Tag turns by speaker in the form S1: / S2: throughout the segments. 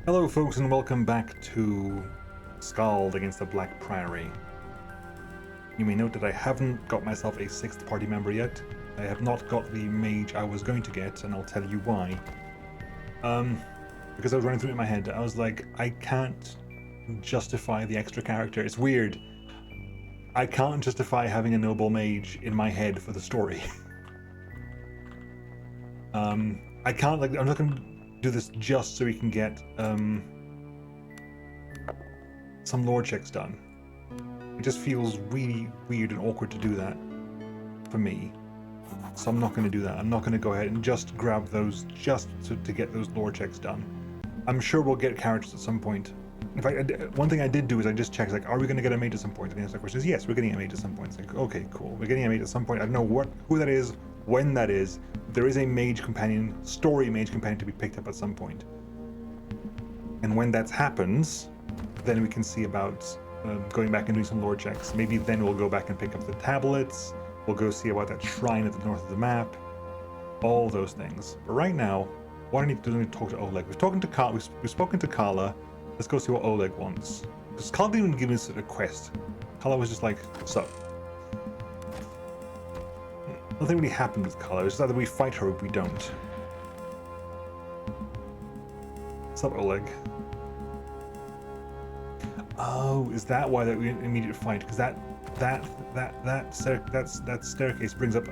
S1: Hello folks and welcome back to Skald against the Black Priory. You may note that I haven't got myself a sixth party member yet. I have not got the mage I was going to get, and I'll tell you why. Because I was running through it in my head, I was like, I can't justify the extra character. It's weird. I can't justify having a noble mage in my head for the story. I can't, like, I'm not going to do this just so we can get some lore checks done. It just feels really weird and awkward to do that for me. So I'm not going to do that. I'm not going to go ahead and just grab those just to get those lore checks done. I'm sure we'll get characters at some point. In fact, one thing I did do is I just checked, like, are we going to get a mage at some point? And the answer to the question is yes, we're getting a mage at some point. It's like, okay, cool. We're getting a mage at some point. I don't know who that is, when that is. There is a mage companion, story mage companion to be picked up at some point. And when that happens, then we can see about going back and doing some lore checks. Maybe then we'll go back and pick up the tablets. We'll go see about that shrine at the north of the map. All those things. But right now, what I need to do is talk to Oleg. We've spoken to Kala. Let's go see what Oleg wants. Because Kala didn't even give us a quest. Kala was just like, what's up? Nothing really happened with Kala. It's just either we fight her or we don't. What's up, Oleg? Oh, is that why that we immediate fight? Because that staircase brings up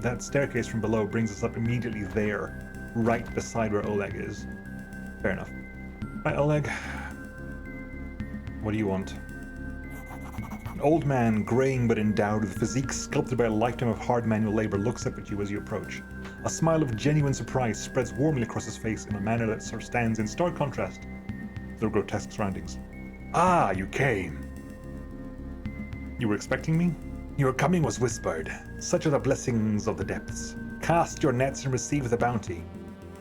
S1: that staircase from below brings us up immediately there, right beside where Oleg is. Fair enough. Right, Oleg. What do you want? An old man, graying but endowed with a physique sculpted by a lifetime of hard manual labor, looks up at you as you approach. A smile of genuine surprise spreads warmly across his face in a manner that sort of stands in stark contrast to the grotesque surroundings. Ah, you came. You were expecting me? Your coming was whispered. Such are the blessings of the depths. Cast your nets and receive the bounty.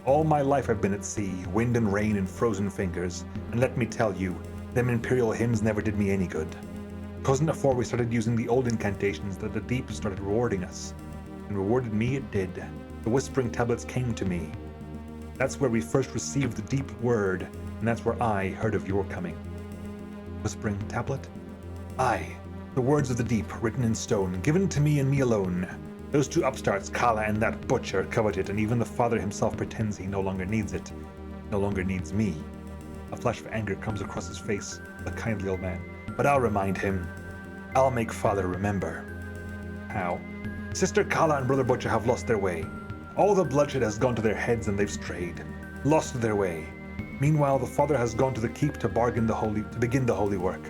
S1: All my life I've been at sea, wind and rain and frozen fingers, and let me tell you, them imperial hymns never did me any good. 'Twasn't afore we started using the old incantations that the deep started rewarding us. And rewarded me it did. The whispering tablets came to me. That's where we first received the deep word, and that's where I heard of your coming. Whispering tablet? Aye, the words of the deep, written in stone, given to me and me alone. Those two upstarts, Kala and that butcher, covet it, and even the father himself pretends he no longer needs it. No longer needs me. A flash of anger comes across his face, the kindly old man. But I'll remind him. I'll make father remember. How? Sister Kala and brother Butcher have lost their way. All the bloodshed has gone to their heads and they've strayed. Lost their way. Meanwhile, the father has gone to the keep to begin the holy work.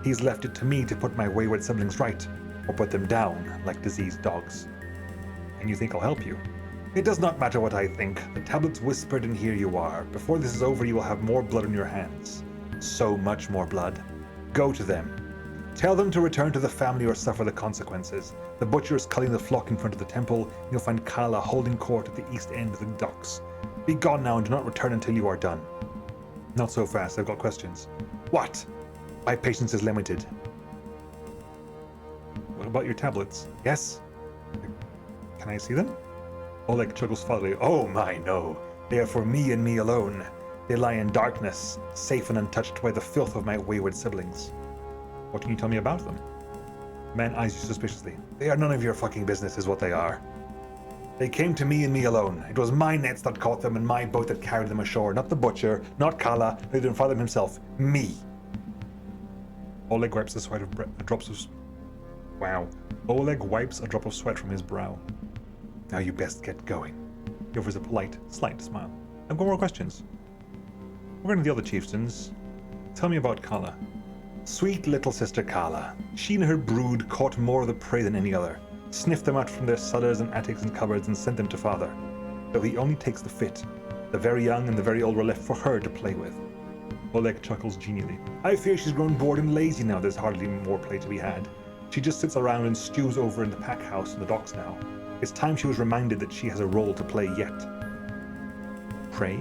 S1: He's left it to me to put my wayward siblings right, or put them down like diseased dogs. And you think I'll help you? It does not matter what I think. The tablets whispered and here you are. Before this is over, you will have more blood on your hands. So much more blood. Go to them. Tell them to return to the family or suffer the consequences. The butcher is culling the flock in front of the temple. You'll find Kala holding court at the east end of the docks. Be gone now and do not return until you are done. Not so fast, I've got questions. What? My patience is limited. What about your tablets? Yes? Can I see them? Oleg chuckles fondly. Oh my, no. They are for me and me alone. They lie in darkness, safe and untouched by the filth of my wayward siblings. What can you tell me about them? The man eyes you suspiciously. They are none of your fucking business is what they are. They came to me and me alone. It was my nets that caught them and my boat that carried them ashore. Not the butcher, not Kala, not even father himself. Me. Oleg wipes a Oleg wipes a drop of sweat from his brow. Now you best get going. He offers a polite, slight smile. I've got more questions. We're going to the other chieftains. Tell me about Kala. Sweet little sister Kala. She and her brood caught more of the prey than any other, sniffed them out from their cellars and attics and cupboards and sent them to father. Though he only takes the fit. The very young and the very old were left for her to play with. Oleg chuckles genially. I fear she's grown bored and lazy now. There's hardly more play to be had. She just sits around and stews over in the pack house in the docks now. It's time she was reminded that she has a role to play yet. Prey?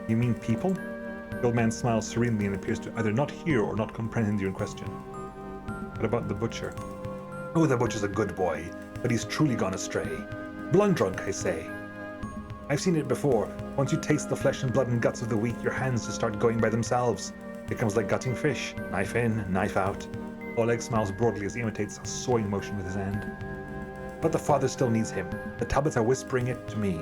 S1: You mean people? The old man smiles serenely and appears to either not hear or not comprehend your question. What about the butcher? Oh, the butcher's a good boy, but he's truly gone astray. Blundrunk, I say. I've seen it before. Once you taste the flesh and blood and guts of the weak, your hands just start going by themselves. It becomes like gutting fish. Knife in, knife out. Oleg smiles broadly as he imitates a sawing motion with his hand. But the father still needs him. The tablets are whispering it to me.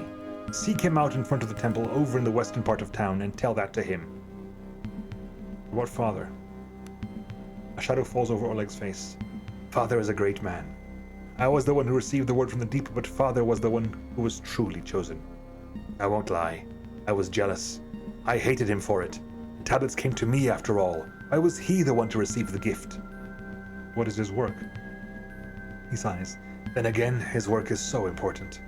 S1: Seek him out in front of the temple over in the western part of town and tell that to him. What father? A shadow falls over Oleg's face. Father is a great man. I was the one who received the word from the deep, but father was the one who was truly chosen. I won't lie. I was jealous. I hated him for it. The tablets came to me after all. Why was he the one to receive the gift? What is his work? He sighs. Then again, his work is so important.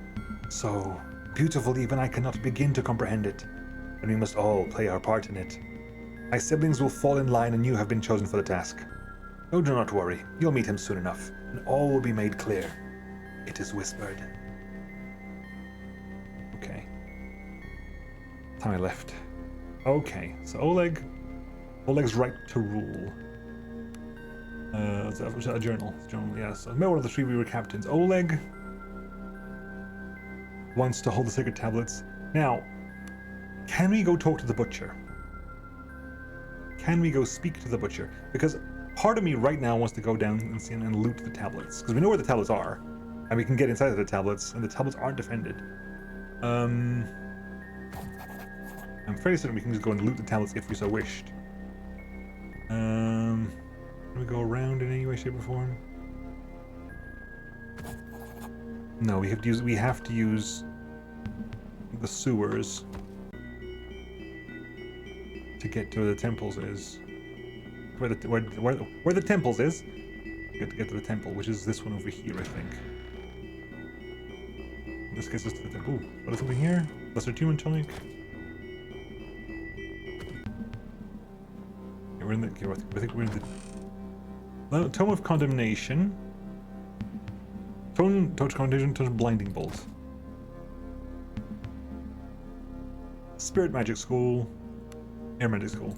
S1: So beautiful even I cannot begin to comprehend it. And we must all play our part in it. My siblings will fall in line and you have been chosen for the task. Oh, do not worry. You'll meet him soon enough, and all will be made clear. It is whispered. Okay. Time I left. Okay, so Oleg's right to rule. It's a journal. It's a journal, yes. Remember one of the three we were captains. Oleg wants to hold the sacred tablets. Now, can we go talk to the butcher? Can we go speak to the butcher? Because part of me right now wants to go down and see and loot the tablets. Because we know where the tablets are. And we can get inside of the tablets, and the tablets aren't defended. I'm fairly certain we can just go and loot the tablets if we so wished. Can we go around in any way, shape, or form? No, we have to use the sewers to get to where the temples is. Where the temples is. Get to the temple, which is this one over here, I think. This gets us to the temple. Ooh, what is over here? Lesser human tonic. Yeah, I think we're in the Tome of Condemnation. Tome of Condemnation, Tome of Blinding Bolt. Spirit Magic School. Air Magic School.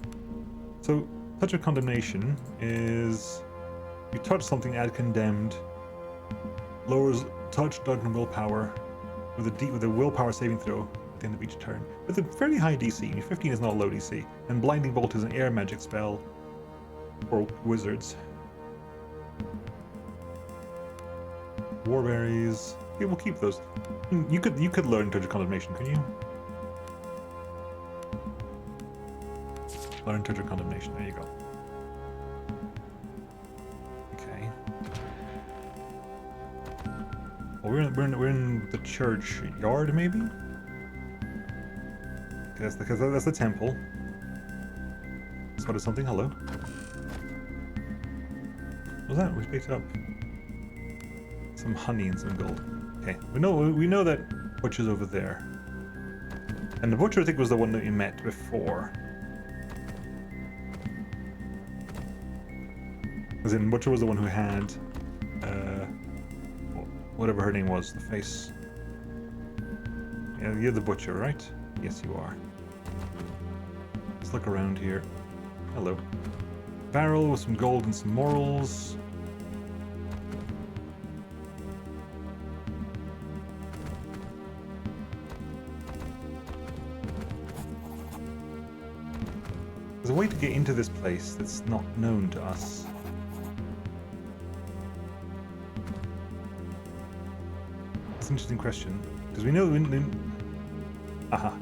S1: So, Touch of Condemnation is... You touch something, add condemned. Lowers touch, dodge, and willpower with a willpower saving throw at the end of each turn. With a fairly high DC. 15 is not a low DC. And Blinding Bolt is an air magic spell for wizards. Warberries. Yeah, we'll keep those. You could learn Touch of Condemnation, couldn't you? Learn Touch of Condemnation. There you go. Okay. Well, we're in the church yard, maybe. Okay, that's the temple. Spotted something. Hello. What was that? We picked up some honey and some gold. Okay, we know that butcher's over there, and the butcher I think was the one that we met before. As in, butcher was the one who had whatever her name was, the face. Yeah, you're the butcher, right? Yes, you are. Let's look around here. Hello. Barrel with some gold and some morals. There's a way to get into this place that's not known to us. That's an interesting question. Because we know... Aha.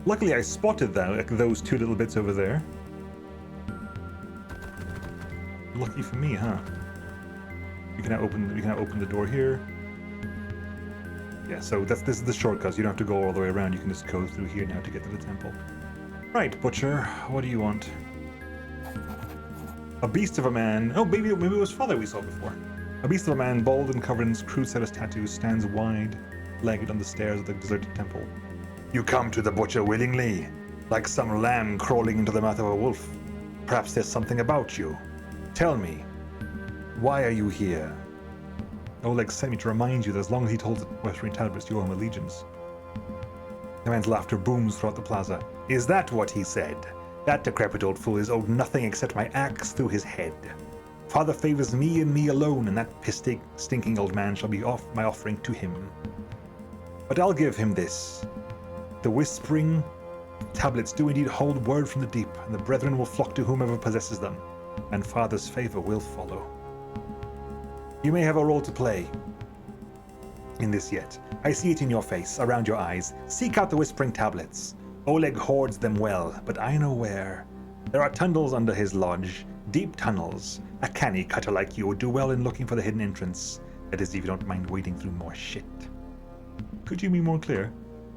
S1: Luckily I spotted that, like those two little bits over there. Lucky for me, huh? We can now open the door here. Yeah, so this is the shortcut. You don't have to go all the way around. You can just go through here now to get to the temple. Right, butcher. What do you want? A beast of a man. Oh, maybe it was father we saw before. A beast of a man, bald and covered in crude set of tattoos, stands wide-legged on the stairs of the deserted temple. You come to the butcher willingly, like some lamb crawling into the mouth of a wolf. Perhaps there's something about you. Tell me, why are you here? Oleg sent me to remind you that as long as he told the Western tablets you owe him allegiance. The man's laughter booms throughout the plaza. Is that what he said? That decrepit old fool is owed nothing except my axe through his head. Father favors me and me alone, and that stinking old man shall be my offering to him. But I'll give him this. The whispering tablets do indeed hold word from the deep, and the brethren will flock to whomever possesses them, and Father's favor will follow. You may have a role to play in this yet. I see it in your face, around your eyes. Seek out the whispering tablets. Oleg hoards them well, but I know where. There are tunnels under his lodge, deep tunnels. A canny cutter like you would do well in looking for the hidden entrance. That is, if you don't mind wading through more shit. Could you be more clear?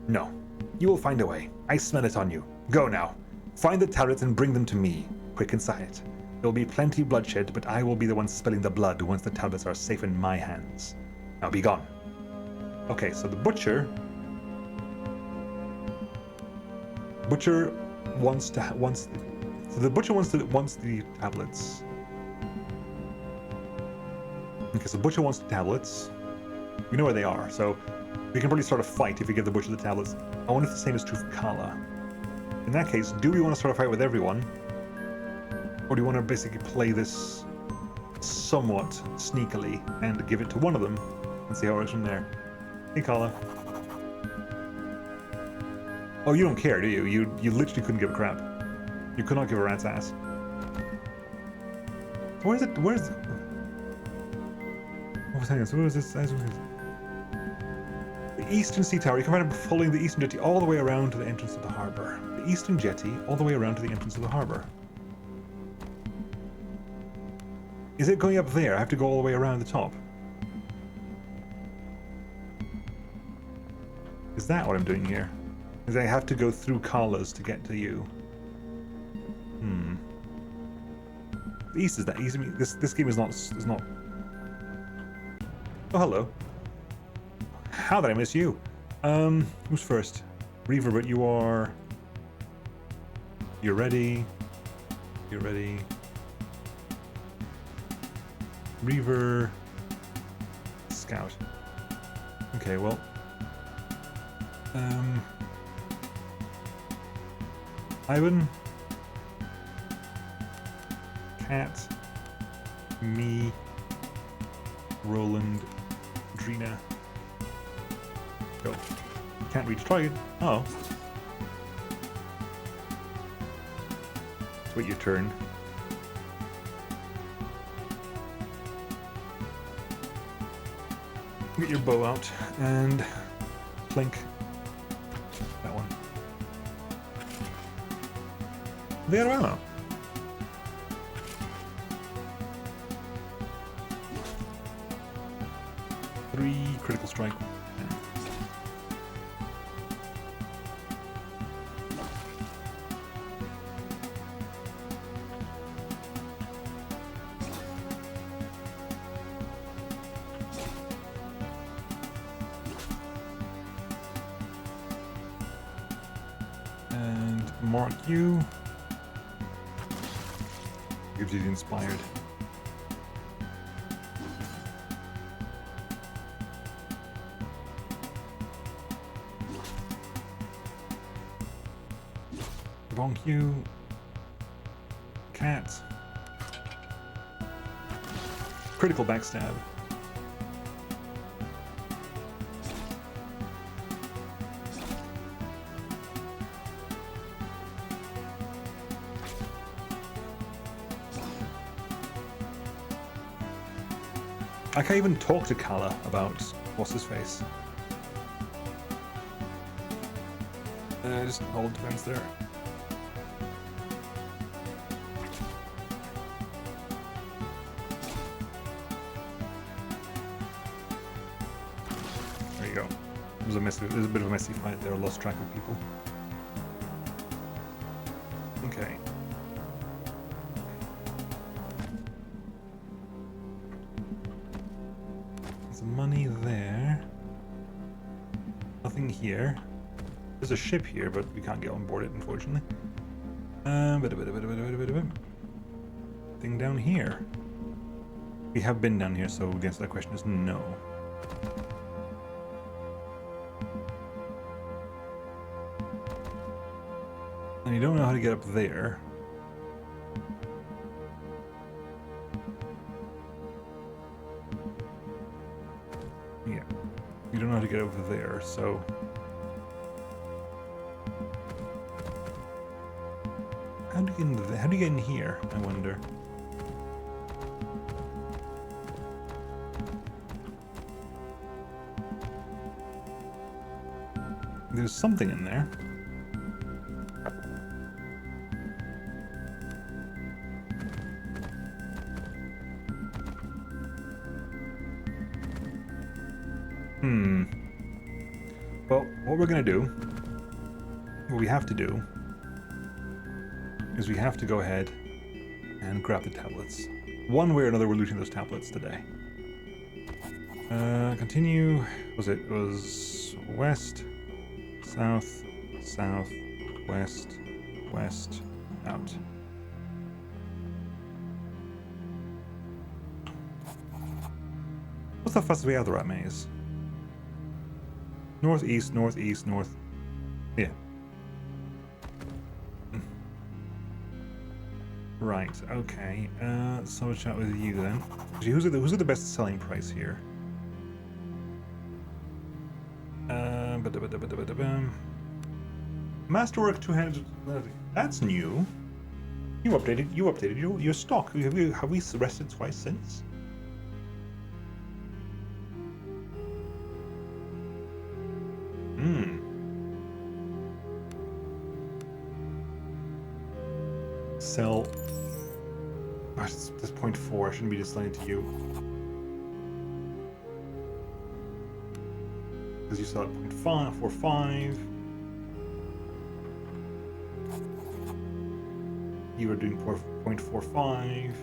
S1: No. You will find a way. I smell it on you. Go now. Find the tablets and bring them to me. Quick and silent. There will be plenty bloodshed, but I will be the one spilling the blood once the tablets are safe in my hands. Now be gone. Okay, so the butcher wants the tablets. Okay, so the butcher wants the tablets. We know where they are, so we can probably start a fight if we give the butcher the tablets. I wonder if the same is true for Kala. In that case, do we want to start a fight with everyone? Or do you want to basically play this somewhat sneakily and give it to one of them and see how it works from there? Hey, Kala. Oh, you don't care, do you? You literally couldn't give a crap. You could not give a rat's ass. Where is it? Where is it? What was that? Where was this? The Eastern Sea Tower. You can find it following the Eastern Jetty all the way around to the entrance of the harbor. The Eastern Jetty all the way around to the entrance of the harbor. Is it going up there? I have to go all the way around the top. Is that what I'm doing here? Is I have to go through Kala's to get to you? The East is that easy. This game is not. Oh, hello. How did I miss you? Who's first? Reaver, but you're ready. You're ready. Reaver. Scout. Okay, well. Ivan. Cat. Me. Roland. Drina. Go. Can't reach target. Oh. Wait your turn. Get your bow out and plink. That one. They got ammo. Three critical strike. And mark you. Gives you the inspired. Bonk you. Cat. Critical backstab. I can't even talk to Kala about what's his face. Just hold defense there. There you go. It was a bit of a messy fight there. I lost track of people. Okay. Money there. Nothing here. There's a ship here, but we can't get on board it, unfortunately. Thing down here. We have been down here, so the answer to that question is no. And you don't know how to get up there. Yeah, you don't know how to get over there, so how do you get in here, I wonder? There's something in there. Well, what we're gonna do, what we have to do, is we have to go ahead and grab the tablets. One way or another, we're looting those tablets today. Continue. It was west, south, south, west, west, out. What's the fastest way out of the rat maze? Northeast, northeast, north. Yeah. Right, okay. So I'll chat with you then. Who's at the best selling price here? Masterwork 200. That's new. You updated your stock. Have we rested twice since? Sell. That's 0.4. I shouldn't be just selling it to you. Because you sell at 0.45. You are doing 0.45.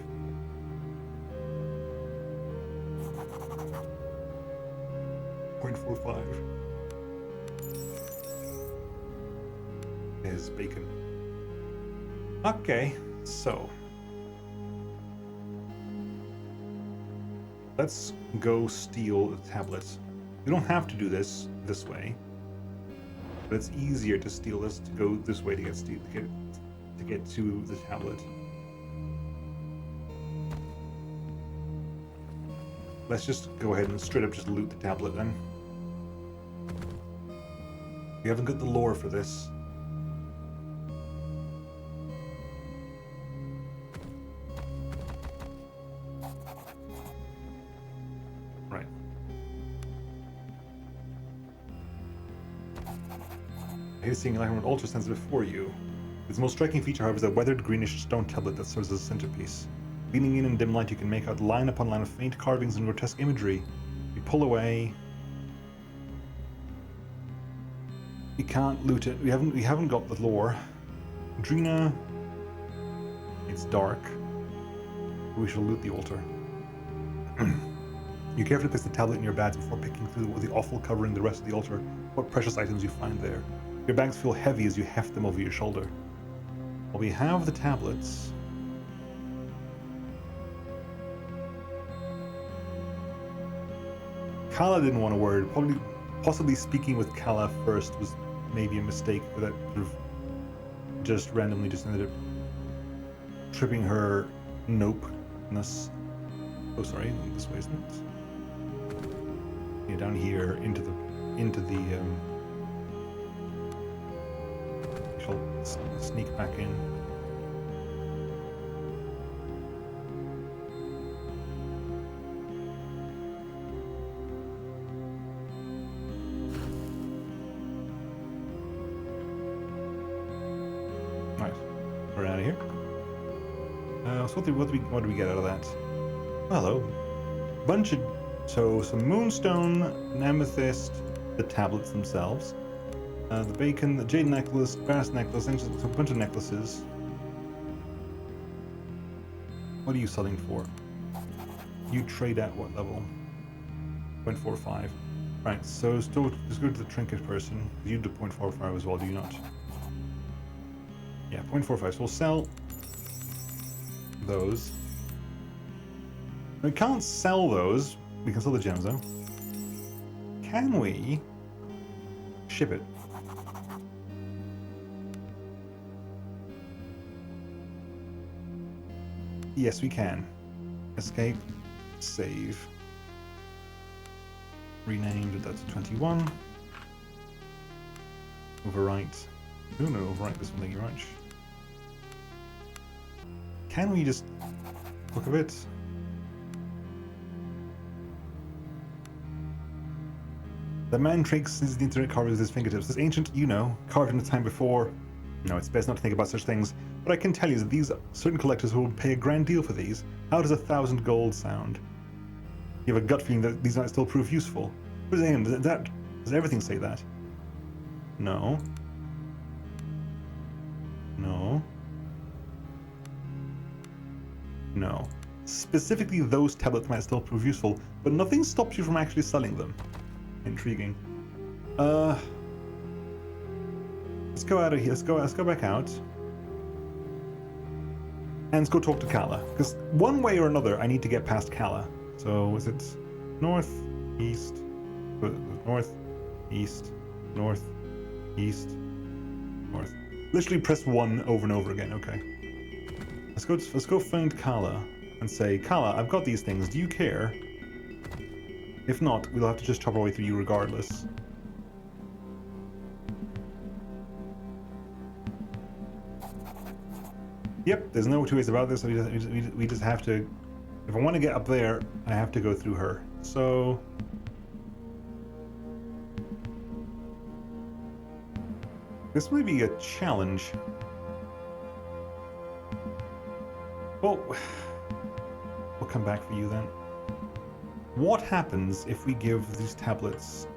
S1: Is bacon. Okay, so let's go steal the tablets. We don't have to do this way, but it's easier to steal this, to go this way to get to the tablet. Let's just go ahead and straight up just loot the tablet then. We haven't got the lore for this. Right. Here's seeing like an altar stands before you. Its most striking feature, however, is a weathered greenish stone tablet that serves as a centerpiece. Leaning in dim light, you can make out line upon line of faint carvings and grotesque imagery. You pull away. You can't loot it. We haven't got the lore. Idra. It's dark. We shall loot the altar. You carefully place the tablet in your bags before picking through the awful covering the rest of the altar. What precious items you find there. Your bags feel heavy as you heft them over your shoulder. Well, we have the tablets. Kala didn't want a word. Possibly speaking with Kala first was maybe a mistake, but that sort of just randomly just ended up tripping her nopeness. Oh, sorry, this way, isn't it? Yeah, down here into the shall sneak back in. Right, we're out of here. So what do we get out of that? Hello, some moonstone, an amethyst, the tablets themselves, the bacon, the jade necklace, brass necklace, and just a bunch of necklaces. What are you selling for? You trade at what level? 0.45. Right, so let's go to the trinket person. You do 0.45 as well, do you not? Yeah, 0.45. So we'll sell those. We can't sell those. We can sell the gems though. Can we ship it? Yes, we can. Escape, save. Renamed that to 21. Overwrite. Oh no, overwrite this one, thank you very much. Can we just look a bit? The man traces the internet carved with his fingertips. This ancient, carved in the time before. No, it's best not to think about such things. But I can tell you that these certain collectors will pay a grand deal for these. How does 1,000 gold sound? You have a gut feeling that these might still prove useful. What is it? Does everything say that? No. No. No. Specifically, those tablets might still prove useful, but nothing stops you from actually selling them. Intriguing. Let's go out of here. Let's go back out. And let's go talk to Kala. Because one way or another, I need to get past Kala. So is it north, east, north, east, north, east, north? Literally press 1 over and over again. Okay. Let's go find Kala and say, Kala, I've got these things. Do you care? If not, we'll have to just chop our way through you regardless. Yep, there's no two ways about this. We just have to... If I want to get up there, I have to go through her. So... This may be a challenge. Well, we'll come back for you then. What happens if we give these tablets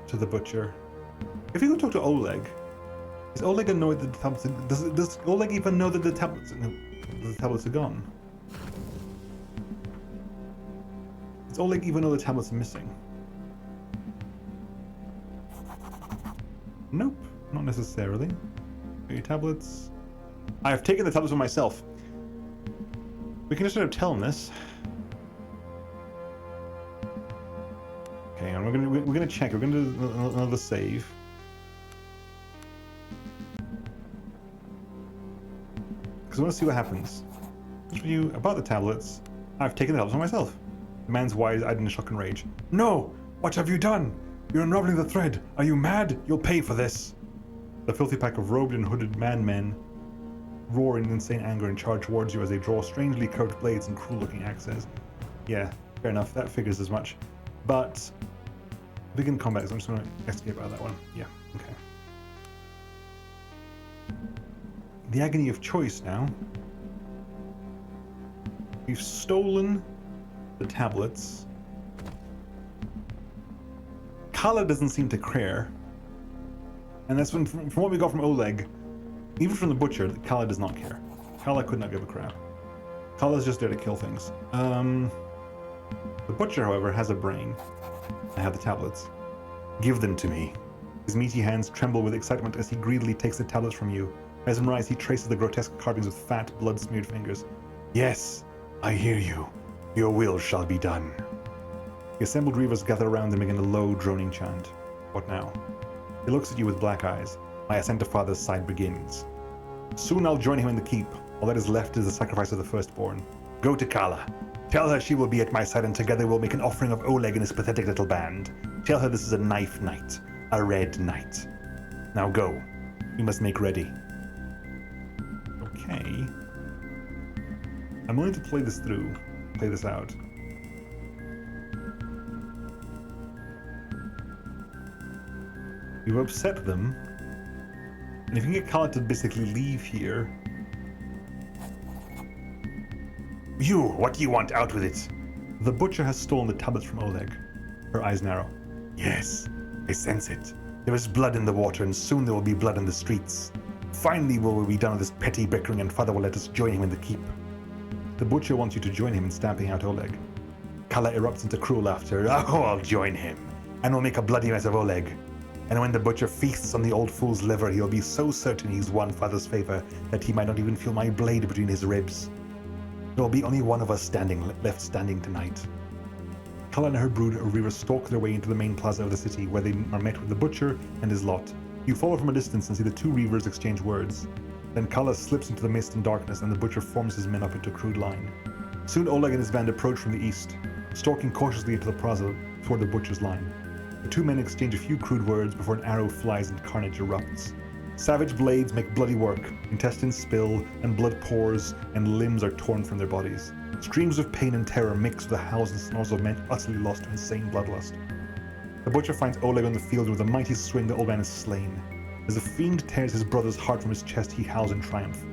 S1: to the butcher? If you go talk to Oleg, is Oleg annoyed that the tablets are, does Oleg even know that the tablets are gone? Does Oleg even know the tablets are missing? Nope, not necessarily. Your tablets. I have taken the tablets for myself. We can just sort of tell him this. Okay, and we're gonna check. We're gonna do another save. Because I want to see what happens. Just for you about the tablets. I've taken the tablets for myself. The man's wide-eyed in shock and rage. No! What have you done? You're unraveling the thread. Are you mad? You'll pay for this. The filthy pack of robed and hooded men roar in insane anger and charge towards you as they draw strangely curved blades and cruel-looking axes. Yeah, fair enough. That figures as much. But begin combat, so I'm just going to escape out of that one. Yeah, okay. The agony of choice now. We've stolen the tablets. Kala doesn't seem to care. And that's when, from what we got from Oleg, even from the butcher, Kala does not care. Kala could not give a crap. Kala's just there to kill things. The butcher, however, has a brain. I have the tablets. Give them to me. His meaty hands tremble with excitement as he greedily takes the tablets from you. As in rise, he traces the grotesque carvings with fat, blood-smeared fingers. Yes, I hear you. Your will shall be done. The assembled reavers gather around and begin a low, droning chant. What now? He looks at you with black eyes. My ascent to father's side begins. Soon I'll join him in the keep. All that is left is the sacrifice of the firstborn. Go to Kala. Tell her she will be at my side and together we'll make an offering of Oleg and his pathetic little band. Tell her this is a knife night. A red night. Now go. We must make ready. Okay. I'm willing to play this through. Play this out. You've upset them. And if you can get Kala to basically leave here... You! What do you want? Out with it! The butcher has stolen the tablets from Oleg. Her eyes narrow. Yes, I sense it. There is blood in the water and soon there will be blood in the streets. Finally will we be done with this petty bickering and father will let us join him in the keep. The butcher wants you to join him in stamping out Oleg. Kala erupts into cruel laughter. Oh, I'll join him. And we'll make a bloody mess of Oleg. And when the butcher feasts on the old fool's liver, he'll be so certain he's won father's favor that he might not even feel my blade between his ribs. There will be only one of us left standing tonight. Kala and her brood of reavers stalk their way into the main plaza of the city, where they are met with the butcher and his lot. You follow from a distance and see the two reavers exchange words. Then Kala slips into the mist and darkness, and the butcher forms his men up into a crude line. Soon Oleg and his band approach from the east, stalking cautiously into the plaza toward the butcher's line. The two men exchange a few crude words before an arrow flies and carnage erupts. Savage blades make bloody work, intestines spill, and blood pours, and limbs are torn from their bodies. Screams of pain and terror mix with the howls and snarls of men utterly lost to insane bloodlust. The butcher finds Oleg on the field, and with a mighty swing the old man is slain. As the fiend tears his brother's heart from his chest, he howls in triumph.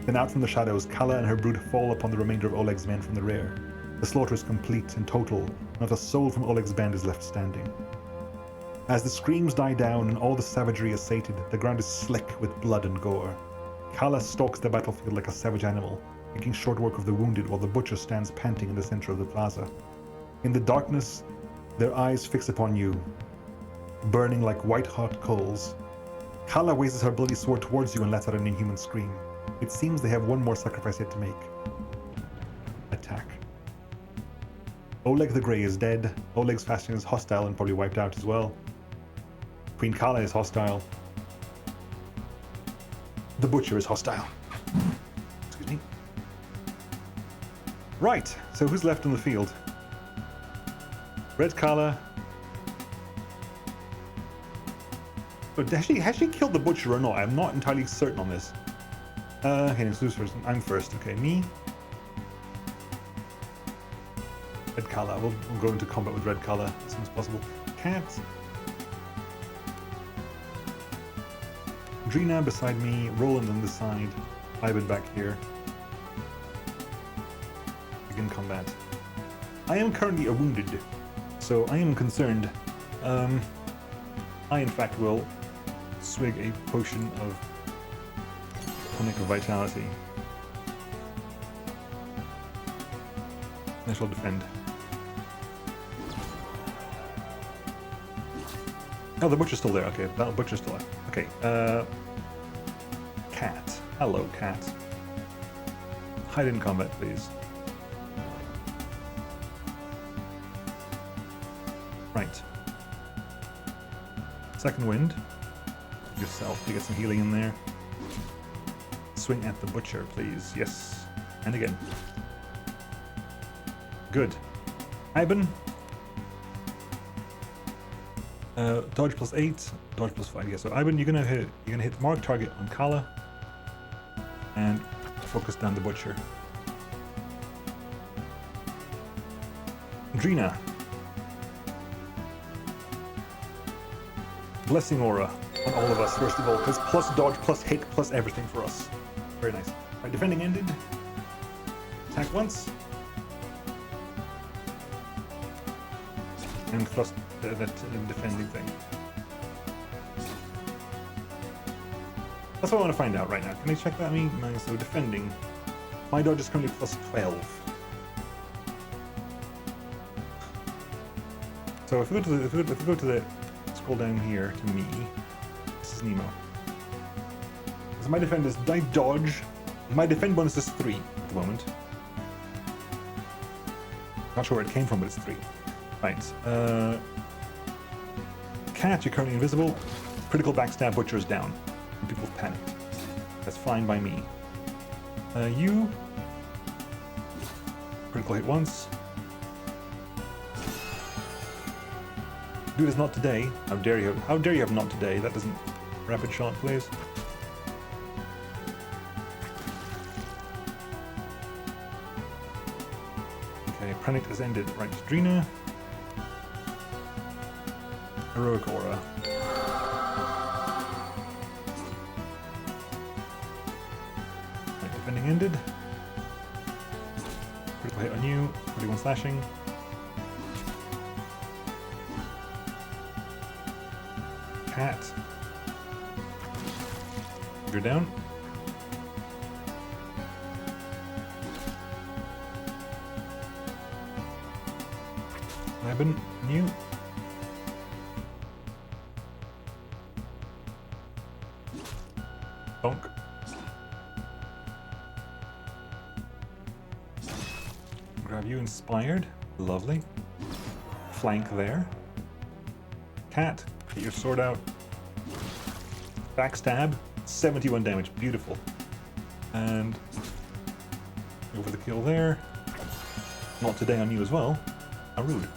S1: Then out from the shadows, Kala and her brood fall upon the remainder of Oleg's men from the rear. The slaughter is complete and total, not a soul from Oleg's band is left standing. As the screams die down and all the savagery is sated, the ground is slick with blood and gore. Kala stalks the battlefield like a savage animal, making short work of the wounded while the butcher stands panting in the center of the plaza. In the darkness, their eyes fix upon you, burning like white-hot coals. Kala raises her bloody sword towards you and lets out an inhuman scream. It seems they have one more sacrifice yet to make. Attack. Oleg the Grey is dead. Oleg's faction is hostile and probably wiped out as well. Queen Kala is hostile. The butcher is hostile. Excuse me. Right, so who's left on the field? Red Kala. But has she killed the butcher or not? I'm not entirely certain on this. Okay, it's who's first? I'm first. Okay, me. Red Kala. We'll go into combat with Red Kala as soon as possible. Cat. Drina beside me, Roland on this side, Ivan back here. Begin combat. I am currently wounded, so I am concerned. I in fact will swig a potion of tonic of vitality. I shall defend. Oh, the butcher's still there. Okay, that butcher's still there. Okay, Cat. Hello, Cat. Hide in combat, please. Right. Second wind. Yourself to get some healing in there. Swing at the butcher, please. Yes. And again. Good. Ivan. Dodge plus 8, dodge plus 5. Yeah, so Ivan, you're gonna hit mark target on Kala and focus down the butcher. Drina. Blessing aura on all of us, first of all, because plus dodge, plus hit, plus everything for us. Very nice. Right, defending ended. Attack once. And plus that defending thing. That's what I want to find out right now. Can I check that? So defending. My dodge is currently plus 12. So if we go to the scroll down here to me, this is Nemo. So my defend is I dodge. My defend bonus is 3 at the moment. Not sure where it came from, but it's 3. Right. Cat, you're currently invisible. Critical backstab, butcher is down. And people have panicked. That's fine by me. You. Critical hit once. Dude is not today. How dare you? How dare you have not today? That doesn't. Rapid shot, please. Okay, panic has ended. Right, Drina. Heroic aura. Right, defending ended. Critical hit on you. 41 slashing. Cat. You're down. Ivan, you. Bonk. Grab you inspired. Lovely. Flank there. Cat, get your sword out. Backstab. 71 damage. Beautiful. And go for the kill there. Not today on you as well. How rude.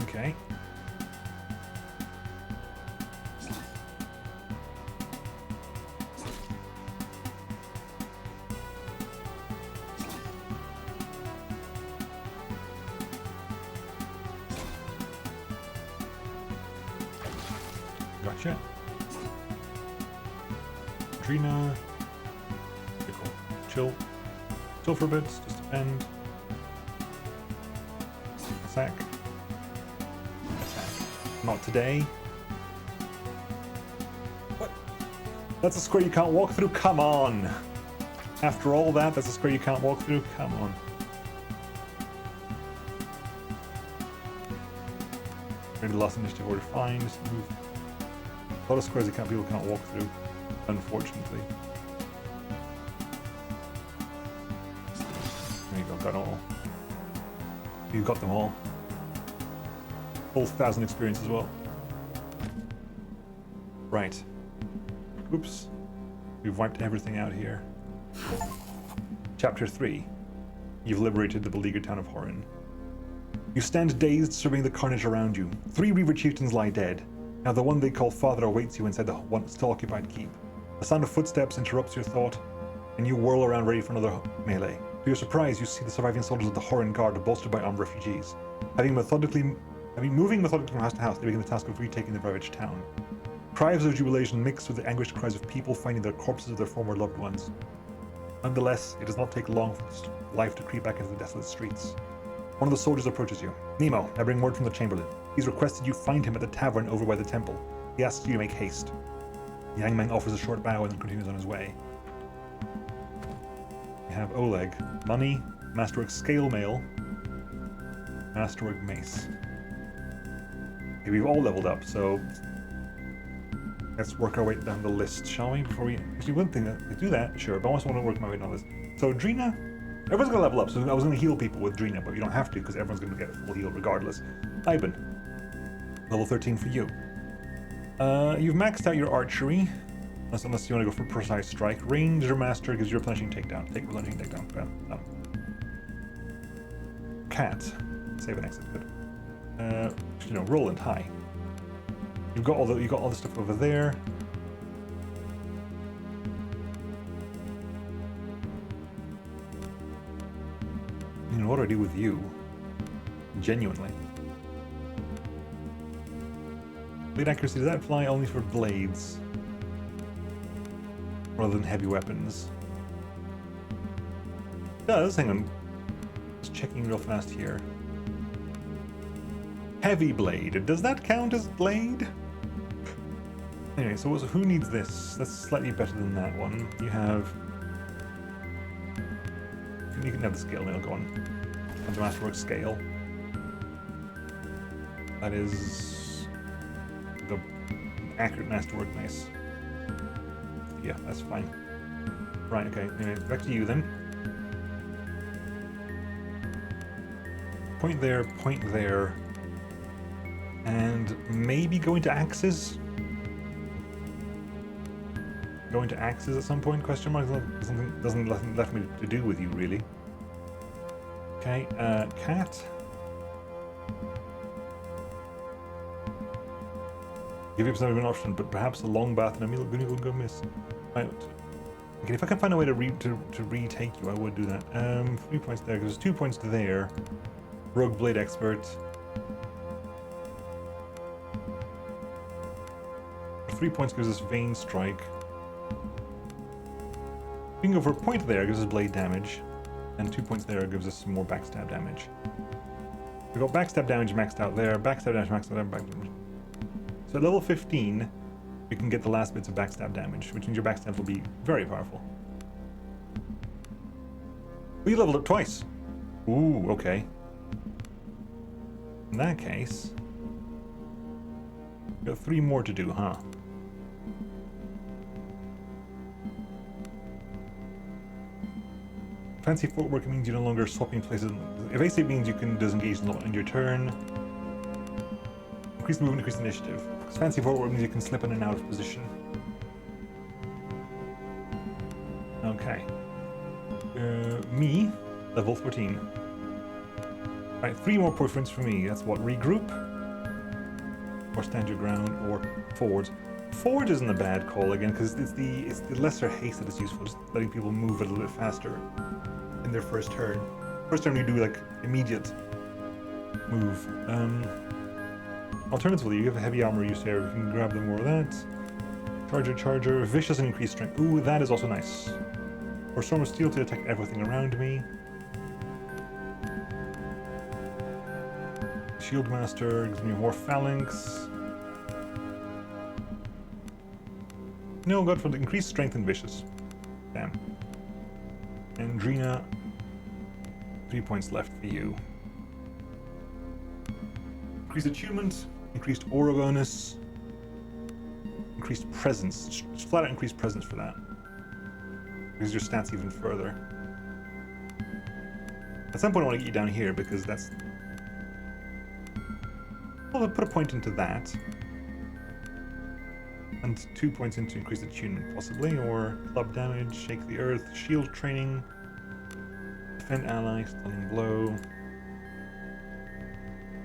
S1: Okay. Gotcha. Idra. Okay, cool. Chill. Chill for a bit, just defend. Attack. Attack. Not today. What? That's a square you can't walk through? Come on! After all that, that's a square you can't walk through? Come on. Maybe lost initiative order, fine, just move. A lot of squares that people can't walk through, unfortunately. There you go, got all. You've got them all. Full 1,000 experience as well. Right. Oops. We've wiped everything out here. Chapter 3. You've liberated the beleaguered town of Horin. You stand dazed, surveying the carnage around you. 3 Reaver chieftains lie dead. Now the one they call father awaits you inside the once still occupied keep. The sound of footsteps interrupts your thought, and you whirl around ready for another melee. To your surprise, you see the surviving soldiers of the Horin Guard bolstered by armed refugees. Moving methodically from house to house, they begin the task of retaking the ravaged town. Cries of jubilation mix with the anguished cries of people finding the corpses of their former loved ones. Nonetheless, it does not take long for this life to creep back into the desolate streets. One of the soldiers approaches you. Nemo, I bring word from the Chamberlain. He's requested you find him at the tavern over by the temple. He asks you to make haste. Yangmang offers a short bow and then continues on his way. We have Oleg. Money, Masterwork Scale Mail, Masterwork Mace. Okay, we've all leveled up, so let's work our way down the list, shall we? Before we actually one thing that we do that, sure, but I also want to work my way down this. So Drina, everyone's gonna level up, so I was gonna heal people with Drina, but you don't have to because everyone's gonna get a full heal regardless. Ivan, level 13 for you. You've maxed out your archery, unless you want to go for precise strike. Ranger Master gives you replenishing takedown. Take replenishing takedown. Well, no. Cat, save and exit. Good. Roll and high. You got all the stuff over there. What do I do with you? Genuinely. Blade accuracy, does that apply only for blades? Rather than heavy weapons? It does, hang on. Just checking real fast here. Heavy blade, does that count as blade? Anyway, so who needs this? That's slightly better than that one. You can have the scale now, go on. The Masterwork Scale. That is the accurate Masterwork Mace. Yeah, that's fine. Right, okay, anyway, back to you then. Point there, and maybe go into axes? Go into axes at some point, question mark? Something doesn't left me to do with you, really. Okay, cat. Give you an option, but perhaps a long bath and a meal will go miss. Right. Okay, if I can find a way to retake you, I would do that. 3 points there, because there's 2 points there. Rogue Blade Expert. 3 points gives us Vein Strike. We can go for a point there, gives us blade damage. And 2 points there gives us some more backstab damage. We've got backstab damage maxed out there, backstab damage maxed out there, backstab damage. So at level 15, we can get the last bits of backstab damage, which means your backstab will be very powerful. We leveled up twice. Ooh, okay. In that case, we've got 3 more to do, huh? Fancy footwork means you're no longer swapping places. Evasive means you can disengage on your turn. Increase movement, increase initiative. Because fancy footwork means you can slip in and out of position. Okay. Me, level 14. Right, 3 more points for me. That's what, regroup? Or stand your ground, or forward. Forward isn't a bad call again, because it's the lesser haste that is useful, just letting people move a little bit faster in their first turn. First turn you do like immediate move. Alternatively, you have a heavy armor use here. We can grab them more of that. Charger, vicious and increased strength. Ooh, that is also nice. Or storm of steel to attack everything around me. Shield master gives me more phalanx. No, God, for the increased strength and vicious. Damn. Andrina, 3 points left for you. Increased attunement, increased aura bonus, increased presence. Just flat out increased presence for that. Increases your stats even further. At some point I want to get you down here because that's... I'll put a point into that. And 2 points into increased attunement, possibly, or club damage, shake the earth, shield training, defend ally, stunning blow.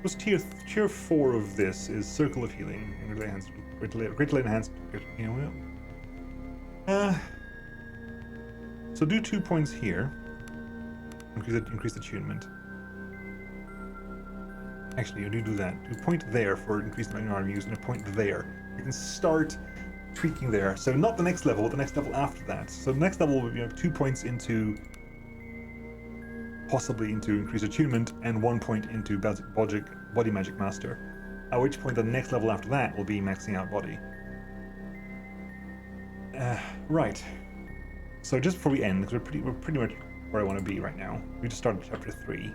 S1: What's tier 4 of this is circle of healing, greatly enhanced. You know, so do 2 points here. Increase attunement. Actually, you do that. Do a point there for increased amount of armor use, and a point there. You can start tweaking there. So not the next level, the next level after that. So the next level will be 2 points into, possibly into increased attunement, and 1 point into body magic master. At which point the next level after that will be maxing out body. Right. So just before we end, because we're pretty much where I want to be right now. We just started chapter 3.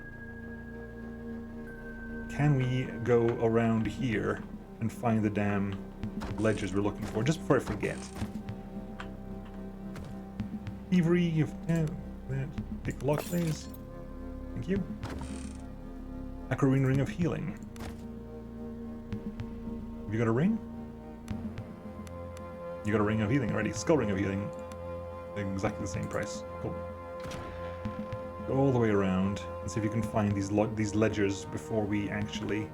S1: Can we go around here and find the damn ledgers we're looking for, just before I forget? Thievery, take the lock, please. Thank you. Acroline ring of healing. Have you got a ring? You got a ring of healing already. Skull ring of healing. Exactly the same price. Cool. Go all the way around and see if you can find these ledgers before we actually...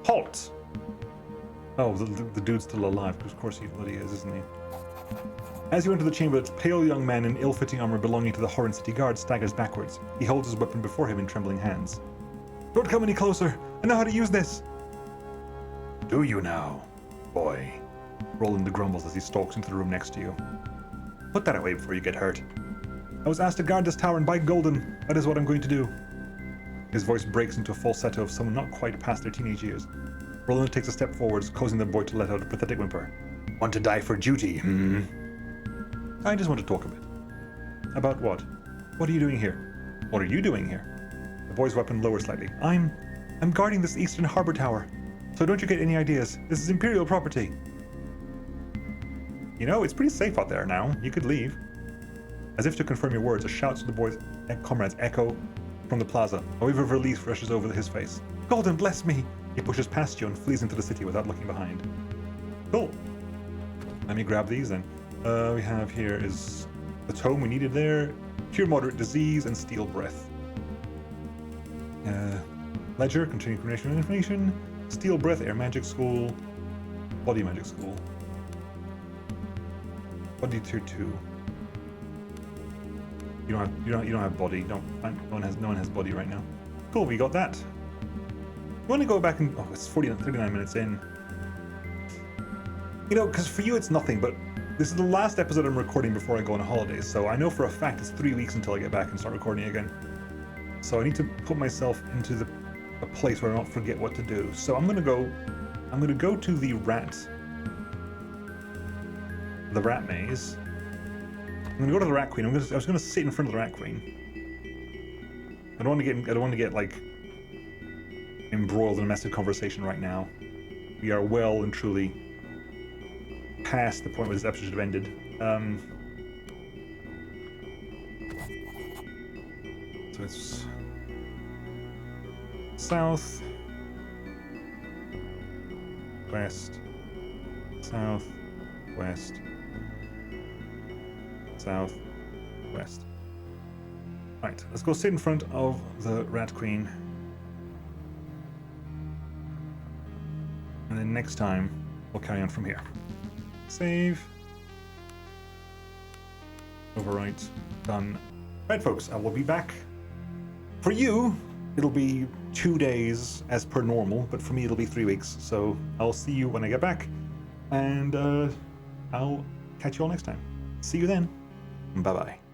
S1: Halt! Oh, the dude's still alive, because of course he bloody is, isn't he? As you enter the chamber, a pale young man in ill-fitting armor belonging to the Horan City Guard staggers backwards. He holds his weapon before him in trembling hands. Don't come any closer! I know how to use this! Do you now, boy? Roland grumbles as he stalks into the room next to you. Put that away before you get hurt. I was asked to guard this tower, and by Golden, that is what I'm going to do. His voice breaks into a falsetto of someone not quite past their teenage years. Roland takes a step forwards, causing the boy to let out a pathetic whimper. Want to die for duty, hmm? I just want to talk a bit. About what? What are you doing here? What are you doing here? The boy's weapon lowers slightly. I'm guarding this eastern harbor tower. So don't you get any ideas. This is Imperial property. You know, it's pretty safe out there now. You could leave. As if to confirm your words, a shout to the boy's comrades echo from the plaza. A wave of relief rushes over his face. Golden, bless me! He pushes past you and flees into the city without looking behind. Cool. Let me grab these then. We have here is the tome we needed there. Cure moderate disease and steel breath. Ledger containing information. Steel breath, air magic school, body magic school. Body tier 2. You don't have body. No one has body right now. Cool, we got that. You want to go back and it's 39 minutes in. You know, because for you it's nothing, but this is the last episode I'm recording before I go on holidays, so I know for a fact it's 3 weeks until I get back and start recording again. So I need to put myself into a place where I don't forget what to do. So I'm gonna go to the rat maze. I'm gonna go to the rat queen. I was gonna sit in front of the rat queen. I don't want to get like embroiled in a massive conversation right now. We are well and truly past the point where this episode should have ended. So it's south, west, south, west, south, west. Right, let's go sit in front of the Rat Queen. And then next time, we'll carry on from here. Save. Overwrite. Done. Right, folks, I will be back for you it'll be 2 days as per normal, but for me it'll be 3 weeks. So I'll see you when I get back, and I'll catch you all next time. See you then. Bye-bye.